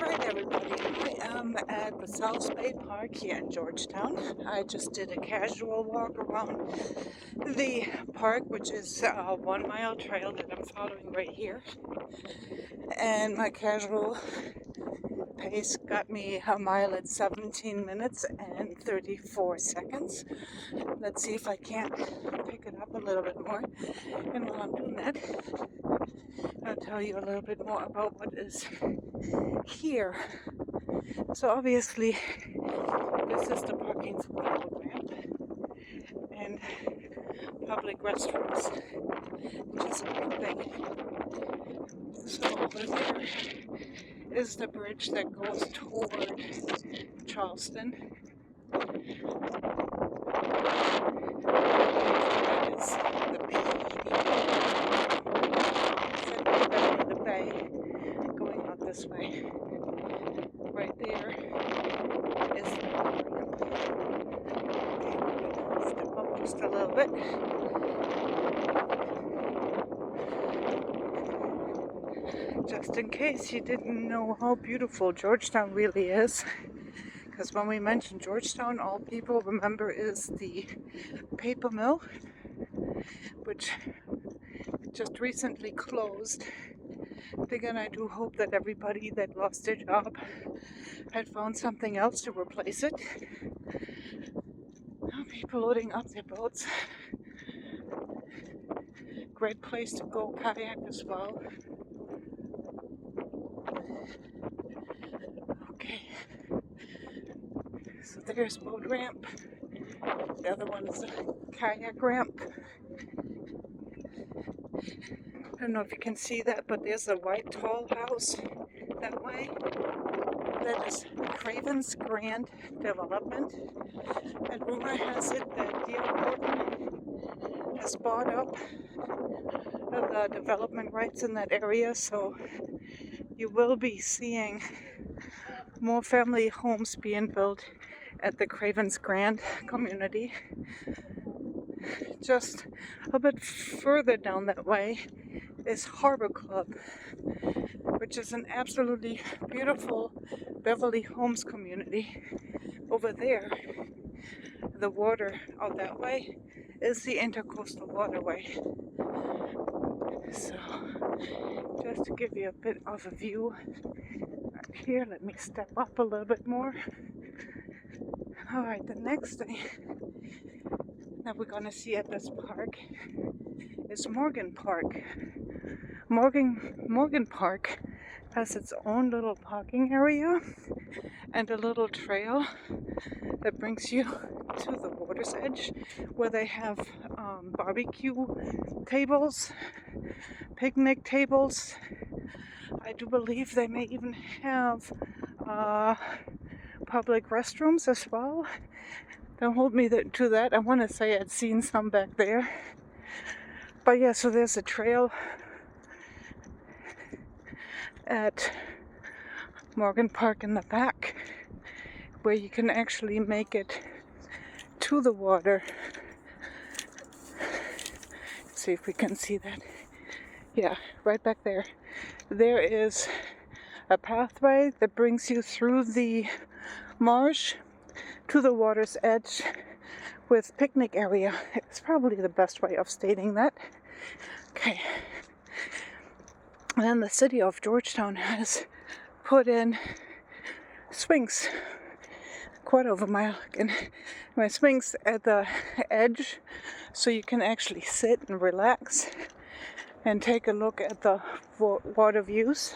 Right, everybody. I am at the South Bay Park here in Georgetown. I just did a casual walk around the park, which is a 1 mile trail that I'm following right here. And my casual pace got me a mile at 17 minutes and 34 seconds. Let's see if I can't pick it up a little bit more. And while I'm doing that, I'll tell you a little bit more about what is here. So obviously, this is the parking for the boat ramp and public restrooms, which is a big thing. So over there is the bridge that goes toward Charleston. That is the PED, the bay, going out this way. Right there is the ramp. Okay, step up just a little bit. Just in case you didn't know how beautiful Georgetown really is, because when we mention Georgetown, all people remember is the paper mill, which just recently closed. Again, I do hope that everybody that lost their job had found something else to replace it. Now people loading up their boats. Great place to go kayak as well. Okay, so there's boat ramp. The other one is a kayak ramp. I don't know if you can see that, but there's a white tall house that way. That is Craven's Grand Development. And rumor has it that Georgetown has bought up the development rights in that area, so you will be seeing more family homes being built at the Craven's Grand community. Just a bit further down that way is Harbor Club, which is an absolutely beautiful Beverly Homes community. Over there, the water out that way is the Intercoastal Waterway. So, just to give you a bit of a view right here, let me step up a little bit more. Alright, the next thing that we're going to see at this park is Morgan Park. Morgan Park has its own little parking area and a little trail that brings you to the water's edge, where they have barbecue tables, picnic tables. I do believe they may even have public restrooms as well. Don't hold me to that. I want to say I'd seen some back there. But yeah, so there's a trail at Morgan Park in the back where you can actually make it to the water. Let's see if we can see that. Yeah, right back there. There is a pathway that brings you through the marsh to the water's edge with picnic area. It's probably the best way of stating that. Okay. And then the city of Georgetown has put in swings, quite over my swings at the edge, so you can actually sit and relax and take a look at the water views.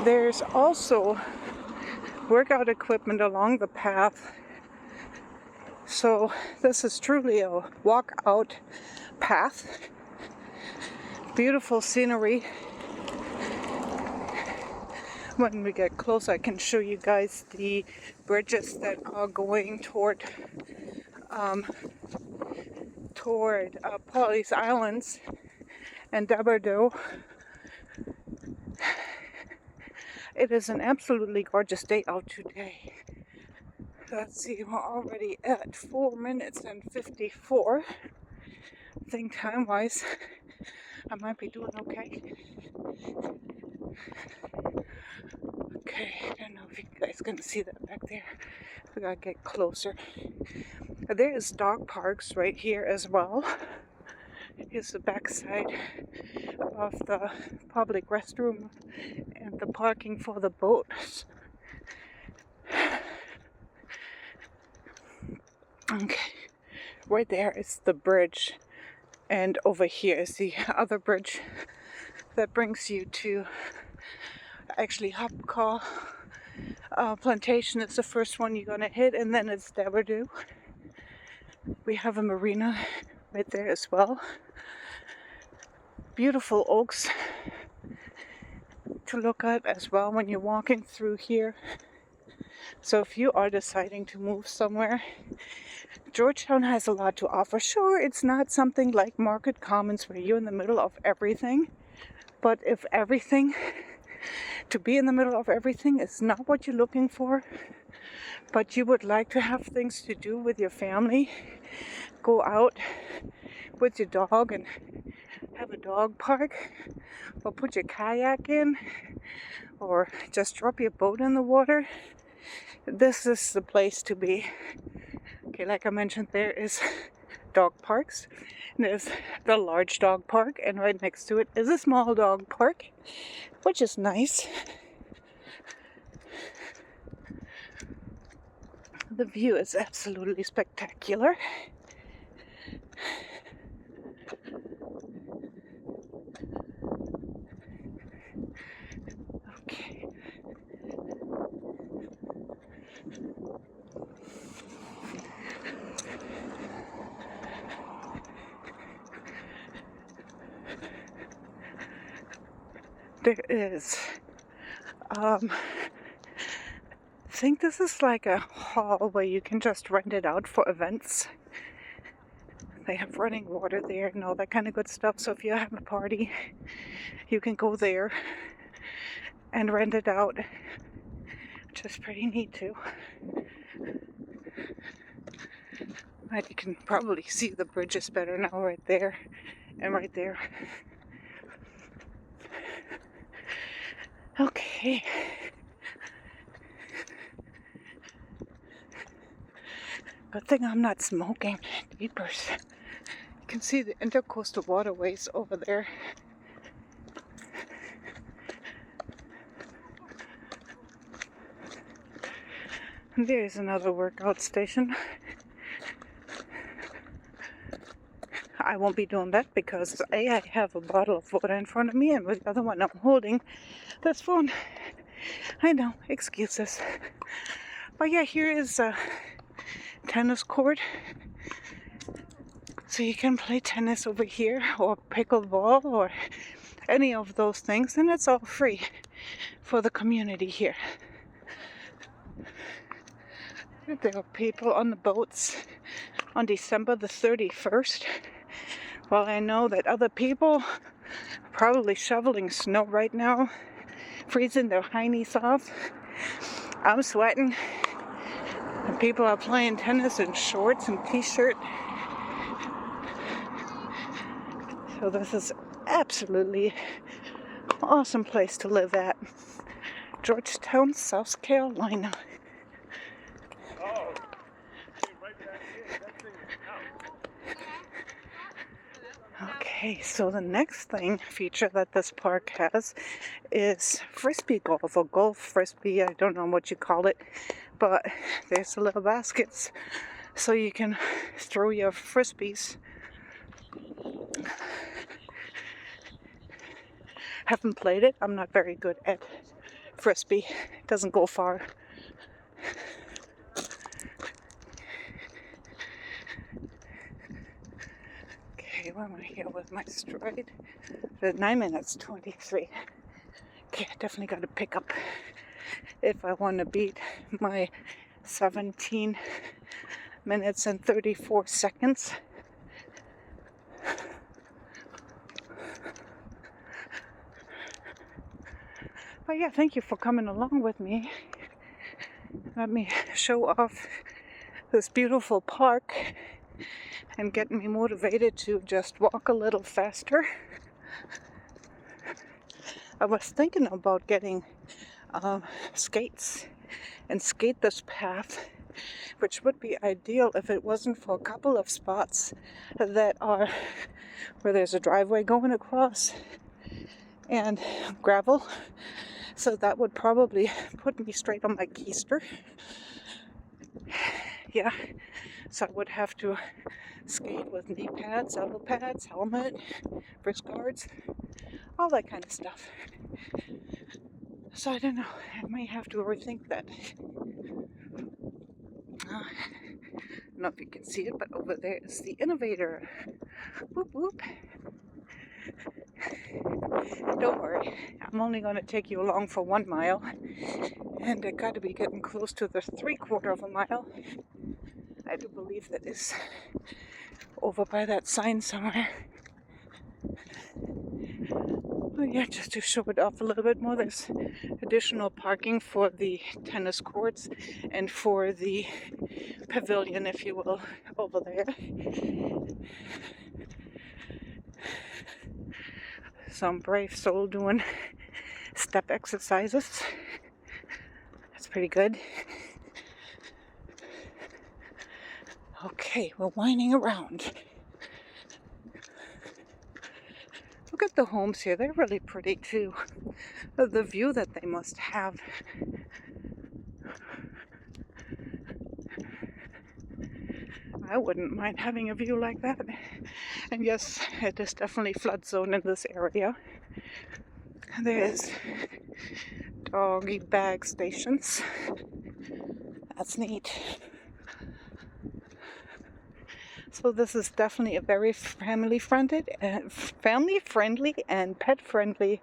There's also workout equipment along the path. So this is truly a walkout path. Beautiful scenery. When we get close, I can show you guys the bridges that are going toward Pawleys Islands and Dabardeau. It is an absolutely gorgeous day out today. Let's see, we're already at 4 minutes and 54. I think time-wise, I might be doing okay. Okay, I don't know if you guys can see that back there. We gotta get closer. There is dog parks right here as well. Here's the backside of the public restroom and the parking for the boats. Okay, right there is the bridge, and over here is the other bridge that brings you to actually Hopcaw Plantation. It's the first one you're gonna hit, and then it's Devereux. We have a marina right there as well. Beautiful oaks to look at as well when you're walking through here. So if you are deciding to move somewhere, Georgetown has a lot to offer. Sure, it's not something like Market Commons where you're in the middle of everything, but if everything, to be in the middle of everything is not what you're looking for, but you would like to have things to do with your family, go out with your dog and have a dog park, or put your kayak in, or just drop your boat in the water, this is the place to be. Okay, like I mentioned, there is dog parks. There's the large dog park, and right next to it is a small dog park, which is nice. The view is absolutely spectacular. Okay. There is, I think this is like a hall where you can just rent it out for events. They have running water there and all that kind of good stuff. So if you have a party, you can go there and rent it out, which is pretty neat too. But you can probably see the bridges better now right there and right there. Okay. Good thing I'm not smoking. Jeepers. You can see the intercoastal waterways over there. And there's another workout station. I won't be doing that because I have a bottle of water in front of me, and with the other one I'm holding this phone. I know, excuses. But yeah, here is a tennis court. So you can play tennis over here, or pickleball, or any of those things, and it's all free for the community here. There are people on the boats on December the 31st. Well, I know that other people are probably shoveling snow right now, freezing their heinies off. I'm sweating, and people are playing tennis in shorts and t-shirt. So this is absolutely awesome place to live at. Georgetown, South Carolina. Okay, so the next feature that this park has is frisbee golf, or golf frisbee. I don't know what you call it, but there's the little baskets so you can throw your frisbees. Haven't played it. I'm not very good at frisbee. It doesn't go far. Okay, where am I here with my stride? At 9 minutes 23. Okay, I definitely got to pick up if I want to beat my 17 minutes and 34 seconds. But yeah, thank you for coming along with me. Let me show off this beautiful park and get me motivated to just walk a little faster. I was thinking about getting skates and skate this path, which would be ideal if it wasn't for a couple of spots that are where there's a driveway going across and gravel. So that would probably put me straight on my keister. Yeah, so I would have to skate with knee pads, elbow pads, helmet, wrist guards, all that kind of stuff. So I don't know, I may have to rethink that. I don't know if you can see it, but over there is the innovator. Whoop whoop. Don't worry, I'm only going to take you along for 1 mile, and I got to be getting close to the 3/4 of a mile. I do believe that is over by that sign somewhere. Oh yeah, just to show it off a little bit more, there's additional parking for the tennis courts and for the pavilion, if you will, over there. Some brave soul doing step exercises. That's pretty good. Okay, we're winding around. Look at the homes here. They're really pretty too. The view that they must have. I wouldn't mind having a view like that. And yes, it is definitely flood zone in this area. There's doggy bag stations. That's neat. So this is definitely a very family-friendly and pet-friendly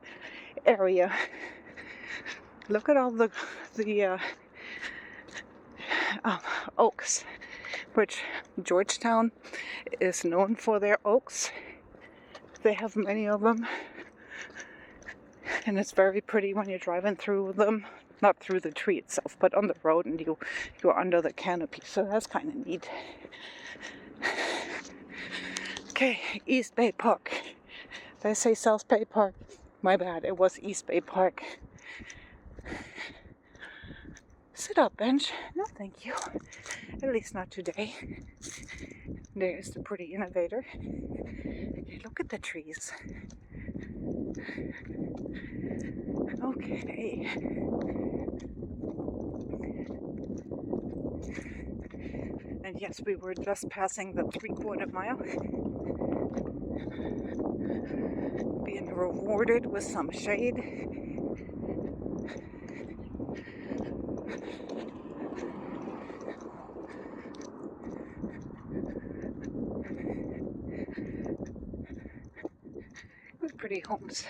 area. Look at all the oaks, which Georgetown is known for their oaks. They have many of them, and it's very pretty when you're driving through them. Not through the tree itself, but on the road, and you're under the canopy. So that's kind of neat. Okay, East Bay Park. Did I say South Bay Park? My bad, it was East Bay Park. Sit up, bench. No, thank you. At least not today. There's the pretty innovator. Look at the trees. Okay. And yes, we were just passing the 3/4 mile. Being rewarded with some shade. With pretty homes.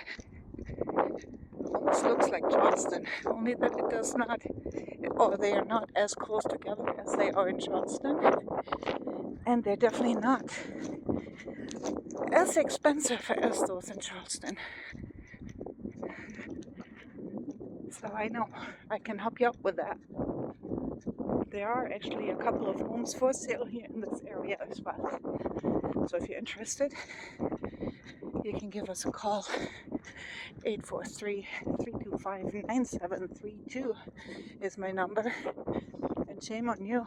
Almost looks like Charleston, only that it does not, or they are not as close together as they are in Charleston, and they're definitely not as expensive as those in Charleston. So I know I can help you out with that. There are actually a couple of homes for sale here in this area as well. So if you're interested, you can give us a call. 843-325-9732 is my number. And shame on you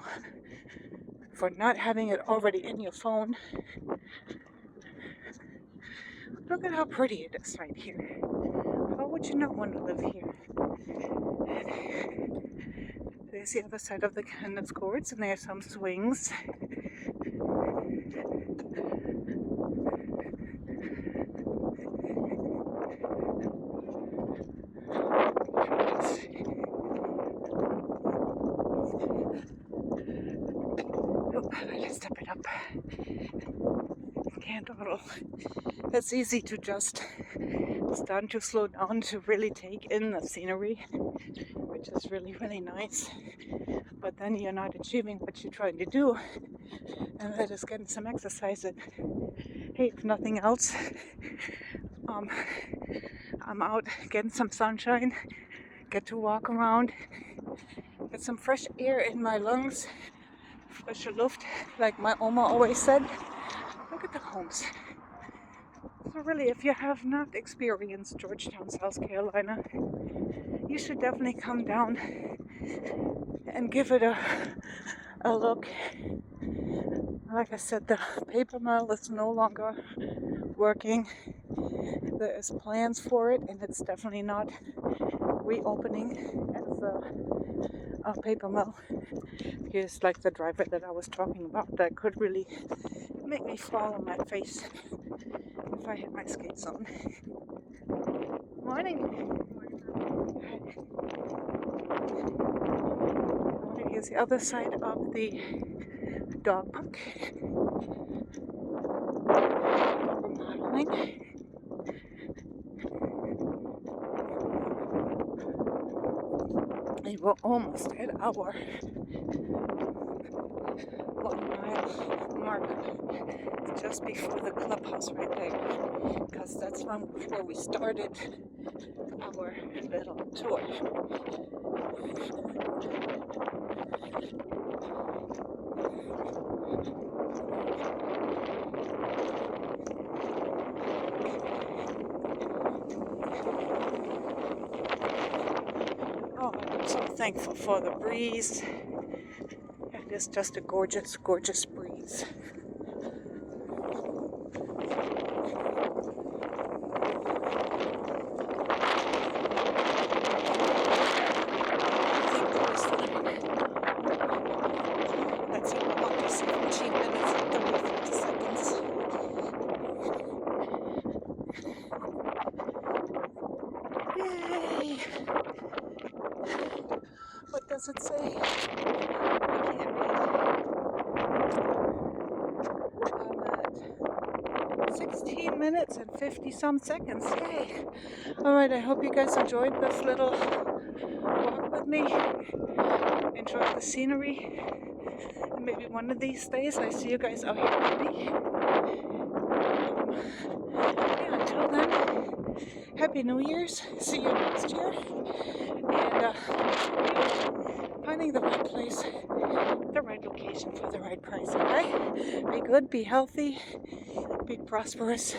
for not having it already in your phone. Look at how pretty it is right here. How would you not want to live here? There's the other side of the tennis courts, and there's some swings. Let's step it up. Can't dawdle. It's easy to just start to slow down to really take in the scenery, which is really, really nice. But then you're not achieving what you're trying to do, and that is getting some exercise in. Hey, if nothing else, I'm out getting some sunshine, get to walk around, get some fresh air in my lungs, frische Luft, like my Oma always said. Look at the homes. So So really, if you have not experienced Georgetown, South Carolina, you should definitely come down and give it a look. Like I said, the paper mill is no longer working. There is plans for it, and it's definitely not reopening as a paper mill. Here's like the driver that I was talking about that could really make me fall on my face if I had my skates on. Morning. Here's the other side of the dog park. Remodeling. And we're almost at our 1 mile mark. It's just before the clubhouse right there, because that's where we started our little tour. Oh, I'm so thankful for the breeze. It is just a gorgeous, gorgeous breeze. That's up to 17 minutes and 34 seconds. Yay! What does it say? I can't read. I'm at 16 minutes and 50 some seconds. Yay! Alright, I hope you guys enjoyed this little walk with me. Enjoy the scenery. And maybe one of these days I see you guys out here with me. Yeah, until then, Happy New Year's. See you next year. And finding the right place, the right location for the right price, okay? Be good, be healthy, be prosperous.